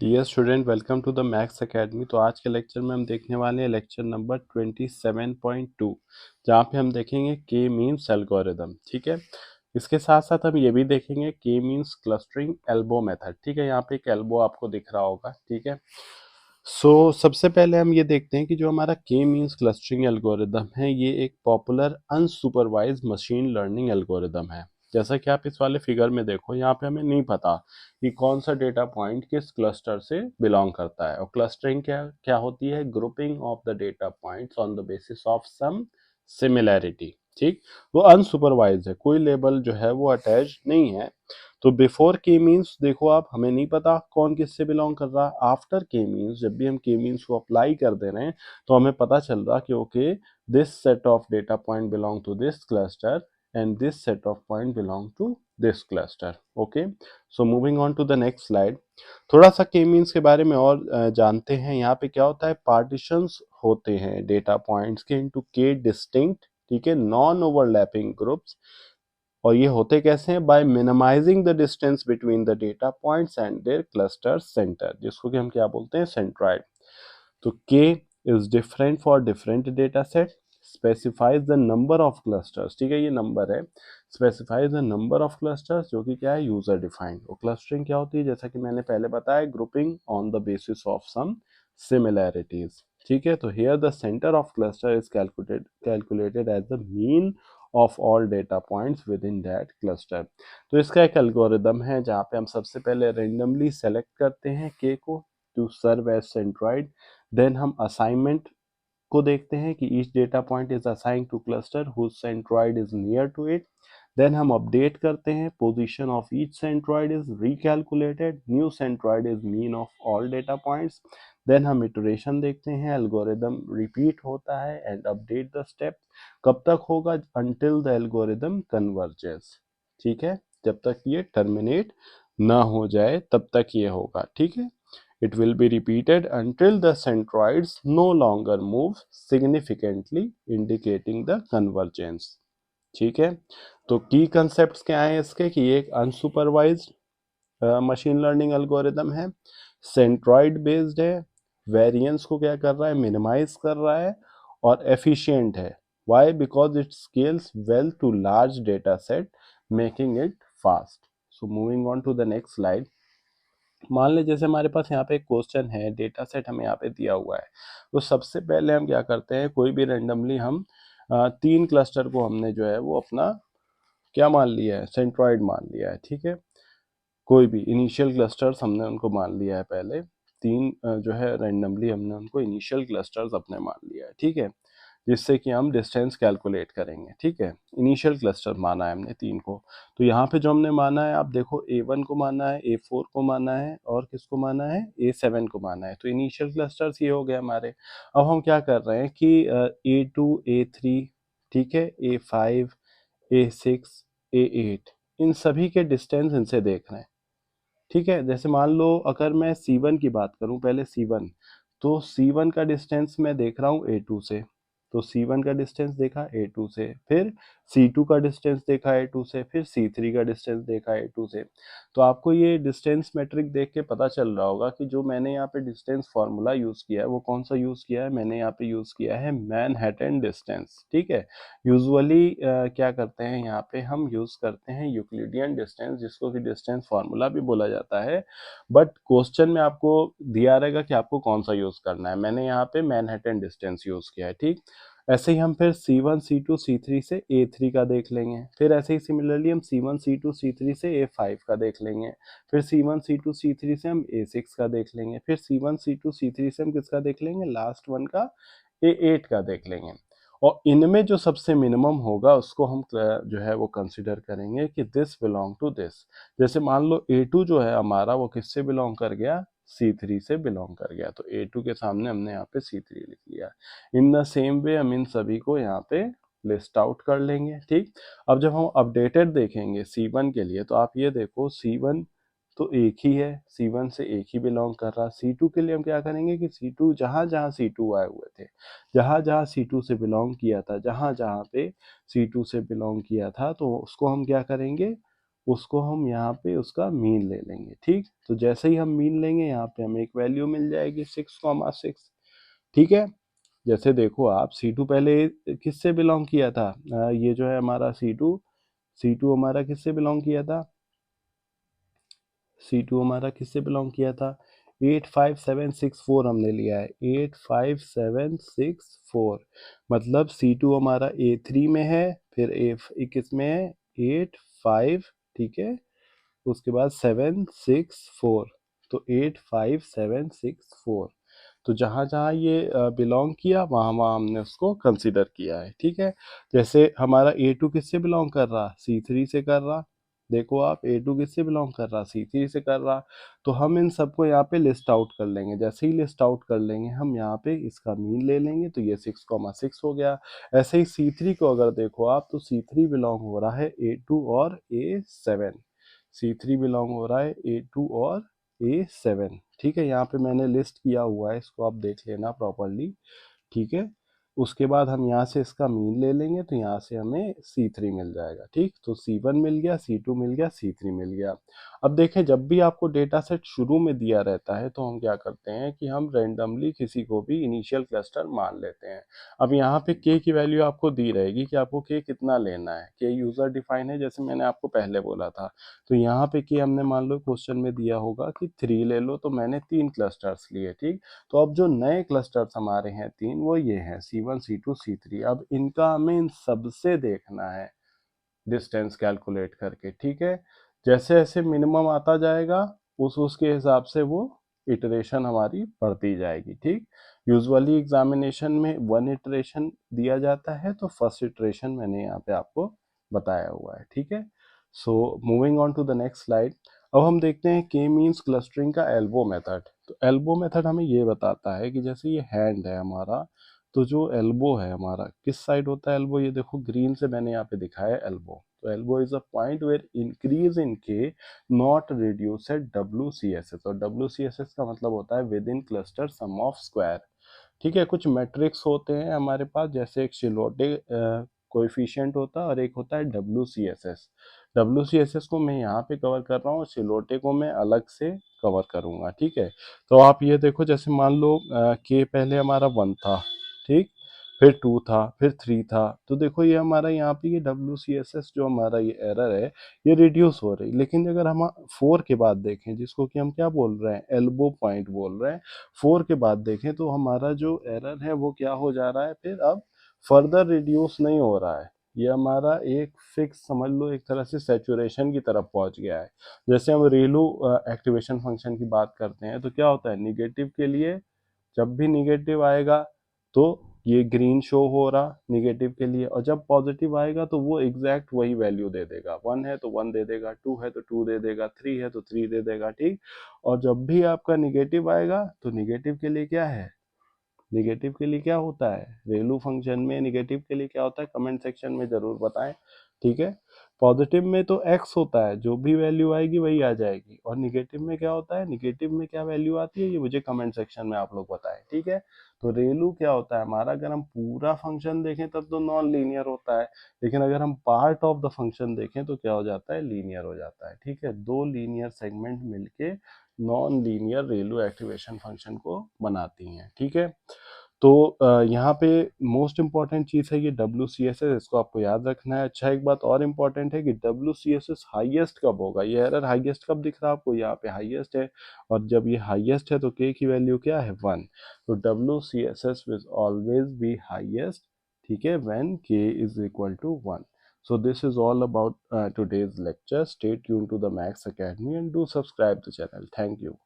Dear student, welcome to the maths academy. तो आज के लेक्चर में हम देखने वाले हैं लेक्चर नंबर 27.2, जहाँ पे हम देखेंगे के मीन्स एल्गोरिदम। ठीक है, इसके साथ साथ हम ये भी देखेंगे के मीन्स क्लस्टरिंग एल्बो मेथड। ठीक है, यहाँ पे एक एल्बो आपको दिख रहा होगा। ठीक है, सबसे पहले हम ये देखते हैं कि जो हमारा के मीन्स क्लस्टरिंग एल्गोरिदम है, ये एक popular unsupervised machine learning algorithm है। जैसा कि आप इस वाले फिगर में देखो, यहाँ पे हमें नहीं पता कि कौन सा डेटा पॉइंट किस क्लस्टर से बिलोंग करता है। और क्लस्टरिंग क्या क्या होती है? Grouping of the data points on the basis of some similarity. ठीक, वो अनसुपरवाइज है, कोई लेबल जो है वो अटैच नहीं है। तो बिफोर के मीन्स देखो आप, हमें नहीं पता कौन किससे बिलोंग कर रहा है। आफ्टर के मीन्स, जब भी हम के मीन्स को अप्लाई कर दे रहे हैं, तो हमें पता चल रहा कि okay, this set of data point belong to this cluster and this set of point belong to this cluster. Okay, so moving on to the next slide. थोड़ा सा के मीन्स के बारे में और जानते हैं। यहाँ पे क्या होता है, पार्टीशंस होते हैं डेटा पॉइंट्स के इनटू के डिस्टिंक्ट, ठीक है, नॉन ओवरलैपिंग ग्रुप्स। और ये होते कैसे हैं? By minimising the distance between the data points and their cluster centre, जिसको कि हम क्या बोलते हैं? सेंट्रॉइड। तो K is different for different data set, specifies the number of clusters। ठीक है, ये नंबर है, specifies the number of clusters, जो कि क्या है? User defined. और क्लस्टरिंग क्या होती है? जैसा कि मैंने पहले बताया, grouping on the basis of some similarities. ठीक है, तो here the centre of cluster is calculated as the mean of all data points within that cluster. तो इसका एक एल्गोरिदम है जहाँ पे हम सबसे पहले रेंडमली सेलेक्ट करते हैं के को to serve as centroid. Then हम असाइनमेंट को देखते हैं कि each data point is assigned to cluster whose centroid is near to it. Then हम अपडेट करते हैं, position of each centroid is recalculated, new centroid is mean of all data points. Then हम iteration देखते हैं, algorithm repeat होता है and update the step. कब तक होगा? Until the algorithm converges. ठीक है, जब तक ये टर्मिनेट ना हो जाए तब तक ये होगा। ठीक है, it will be repeated until the centroids no longer move significantly, indicating the convergence। ठीक है, तो की कंसेप्ट्स क्या हैं इसके? कि ये एक अनसुपरवाइज्ड मशीन लर्निंग एल्गोरिदम है, सेंट्रॉइड बेस्ड है, वेरिएंस को क्या कर रहा है? मिनिमाइज कर रहा है, और एफिशिएंट है। Why? Because it scales well to large data set, making it fast. So moving on to the next slide. मान ले जैसे हमारे पास यहाँ पे एक क्वेश्चन है, डेटा सेट हमें यहाँ पे दिया हुआ है। तो सबसे पहले हम क्या करते हैं, कोई भी रेंडमली हम तीन क्लस्टर को हमने जो है वो अपना क्या मान लिया है? सेंट्रॉइड मान लिया है। ठीक है, कोई भी इनिशियल क्लस्टर्स हमने उनको मान लिया है। पहले तीन जो है रेंडमली हमने उनको इनिशियल क्लस्टर्स अपने मान लिया है। ठीक है, जिससे कि हम डिस्टेंस कैलकुलेट करेंगे। ठीक है, इनिशियल क्लस्टर माना है हमने तीन को। तो यहाँ पे जो हमने माना है, आप देखो A1 को माना है, A4 को माना है, और किसको माना है? A7 को माना है। तो इनिशियल क्लस्टर्स ये हो गए हमारे। अब हम क्या कर रहे हैं कि A2, A3, ठीक है, A5, A6, A8, इन सभी के डिस्टेंस इनसे देख रहे हैं। ठीक है, जैसे मान लो अगर मैं C1 की बात करूं, पहले C1, तो C1 का डिस्टेंस मैं देख रहा हूं A2 से। तो C1 का डिस्टेंस देखा A2 से, फिर C2 का डिस्टेंस देखा A2 से, फिर C3 का डिस्टेंस देखा A2 से। तो आपको ये डिस्टेंस मैट्रिक देख के पता चल रहा होगा कि जो मैंने यहाँ पे डिस्टेंस फार्मूला यूज किया है वो कौन सा यूज किया है? मैंने यहाँ पे यूज किया है मैनहट्टन डिस्टेंस। ठीक है, यूजुअली क्या करते हैं, यहाँ पे हम यूज करते हैं यूक्लिडियन डिस्टेंस, जिसको कि डिस्टेंस फार्मूला भी बोला जाता है। बट क्वेश्चन में आपको दिया रहेगा कि आपको कौन सा यूज करना है। मैंने यहाँ पे मैनहट्टन डिस्टेंस यूज किया है। ठीक, ऐसे ही हम फिर C1, C2, C3 से A3 का देख लेंगे। फिर ऐसे ही सिमिलरली हम C1, C2, C3 से A5 का देख लेंगे। फिर C1, C2, C3 से हम A6 का देख लेंगे। फिर C1, C2, C3 से हम किसका देख लेंगे? लास्ट वन का A8 का देख लेंगे। और इनमें जो सबसे मिनिमम होगा उसको हम जो है वो कंसिडर करेंगे कि दिस बिलोंग टू दिस। जैसे मान लो A2 जो है हमारा, वो किससे बिलोंग कर गया? C3 से बिलोंग कर गया। तो A2 के सामने हमने यहाँ पे C3 लिख लिया। इन द सेम वे हम इन सभी को यहाँ पे लिस्ट आउट कर लेंगे। ठीक, अब जब हम अपडेटेड देखेंगे C1 के लिए, तो आप ये देखो C1 तो एक ही है, C1 से एक ही बिलोंग कर रहा। C2 के लिए हम क्या करेंगे कि C2 जहाँ जहाँ C2 आए हुए थे, जहाँ जहाँ C2 से बिलोंग किया था, जहाँ जहाँ पे C2 से बिलोंग किया था, तो उसको हम क्या करेंगे? उसको हम यहाँ पे उसका मीन ले लेंगे। ठीक, तो जैसे ही हम मीन लेंगे यहाँ पे हमें एक वैल्यू मिल जाएगी 6,6। ठीक है, जैसे देखो आप C2 पहले किससे बिलोंग किया था, ये जो है हमारा C2 हमारा किससे बिलोंग किया था, C2 हमारा किससे बिलोंग किया था, 85764 हमने लिया है, 85764। मतलब C2 हमारा A3 में है, फिर A किस में है, 85, ठीक है, उसके बाद 764, तो 85764। तो जहाँ जहाँ ये बिलोंग किया वहाँ वहाँ हमने उसको कंसिडर किया है। ठीक है, जैसे हमारा A2 किससे बिलोंग कर रहा, C3 से कर रहा। देखो आप, A2 किससे बिलोंग कर रहा, C3 से कर रहा। तो हम इन सबको यहाँ पे लिस्ट आउट कर लेंगे। जैसे ही लिस्ट आउट कर लेंगे हम यहाँ पे इसका मीन ले लेंगे, तो ये 6,6 हो गया। ऐसे ही C3 को अगर देखो आप, तो C3 बिलोंग हो रहा है A2 और A7। C3 बिलोंग हो रहा है A2 और A7। ठीक है, यहाँ पे मैंने लिस्ट किया हुआ है, इसको आप देख लेना प्रॉपरली। ठीक है, उसके बाद हम यहाँ से इसका मीन ले लेंगे, तो यहाँ से हमें C3 मिल जाएगा। ठीक, तो C1 मिल गया, C2 मिल गया, C3 मिल गया। अब देखें, जब भी आपको डेटा सेट शुरू में दिया रहता है तो हम क्या करते हैं कि हम रेंडमली किसी को भी इनिशियल क्लस्टर मान लेते हैं। अब यहाँ पे k की वैल्यू आपको दी रहेगी कि आपको k कितना लेना है। k यूजर डिफाइन है, जैसे मैंने आपको पहले बोला था। तो यहाँ पे k हमने मान लो क्वेश्चन में दिया होगा कि 3 ले लो, तो मैंने 3 क्लस्टर्स लिए। ठीक, तो अब जो नए क्लस्टर्स हमारे हैं 3, वो ये हैं C1, C2, C3। अब इनका हमें इन सबसे देखना है डिस्टेंस कैलकुलेट करके। ठीक है, जैसे जैसे मिनिमम आता जाएगा उस उसके हिसाब से वो इटरेशन हमारी बढ़ती जाएगी। ठीक, यूजुअली एग्जामिनेशन में 1 इटरेशन दिया जाता है, तो फर्स्ट इटरेशन मैंने यहाँ पे आपको बताया हुआ है। ठीक है, so moving on to the next slide. अब हम देखते हैं के मींस क्लस्टरिंग का एल्बो मेथड। तो एल्बो मेथड हमें ये बताता है कि जैसे ये हैंड है हमारा, तो जो एल्बो है हमारा किस साइड होता है एल्बो, ये देखो ग्रीन से मैंने यहाँ पे दिखाया है एल्बो। तो elbow is a point where increase in K not reduce at WCSS। और WCSS का मतलब होता है within cluster sum of square. ठीक है, कुछ मैट्रिक्स होते हैं हमारे पास, जैसे एक शिलोटे कोएफिशिएंट होता है और एक होता है WCSS। WCSS को मैं यहाँ पे कवर कर रहा हूँ, शिलोटे को मैं अलग से कवर करूँगा। ठीक है, तो आप ये देखो, जैसे मान लो के पहले हमारा 1 था, ठीक, फिर 2 था, फिर 3 था। तो देखो ये हमारा यहाँ पे ये WCSS जो हमारा ये एरर है, ये रिड्यूस हो रही। लेकिन अगर हम 4 के बाद देखें, जिसको कि हम क्या बोल रहे हैं, एल्बो पॉइंट बोल रहे हैं, 4 के बाद देखें तो हमारा जो एरर है वो क्या हो जा रहा है, फिर अब फर्दर रिड्यूस नहीं हो रहा है। ये हमारा एक फिक्स समझ लो, एक तरह से सैचुरेशन की तरफ पहुंच गया है। जैसे हम रेलू एक्टिवेशन फंक्शन की बात करते हैं, तो क्या होता है, निगेटिव के लिए जब भी निगेटिव आएगा तो ये ग्रीन शो हो रहा निगेटिव के लिए, और जब पॉजिटिव आएगा तो वो एग्जैक्ट वही वैल्यू दे देगा। 1 है तो 1 दे देगा, 2 है तो 2 दे देगा, 3 है तो 3 दे देगा। ठीक, और जब भी आपका निगेटिव आएगा तो निगेटिव के लिए क्या है, निगेटिव के लिए क्या होता है, रेलू फंक्शन में निगेटिव के लिए क्या होता है, कमेंट सेक्शन में जरूर बताएं। ठीक है, पॉजिटिव में तो x होता है, जो भी वैल्यू आएगी वही आ जाएगी, और निगेटिव में क्या होता है, निगेटिव में क्या वैल्यू आती है ये मुझे कमेंट सेक्शन में आप लोग बताएं। ठीक है, तो रेलू क्या होता है हमारा, अगर हम पूरा फंक्शन देखें तब तो नॉन लीनियर होता है, लेकिन अगर हम पार्ट ऑफ द फंक्शन देखें तो क्या हो जाता है, लीनियर हो जाता है। ठीक है, दो लीनियर सेगमेंट मिलके नॉन लीनियर रेलू एक्टिवेशन फंक्शन को बनाती हैं। ठीक है, तो यहाँ पे मोस्ट इंपॉर्टेंट चीज़ है ये WCSS, इसको आपको याद रखना है। अच्छा, एक बात और इम्पॉर्टेंट है कि WCSS हाईएस्ट कब होगा, ये एरर हाईएस्ट कब दिख रहा है आपको, यहाँ पे हाईएस्ट है, और जब ये हाईएस्ट है तो k की वैल्यू क्या है, 1। तो WCSS will always be highest, ठीक है, when k is equal to 1। So this is all about today's lecture. Stay tuned to the Max Academy and do subscribe the channel. Thank you.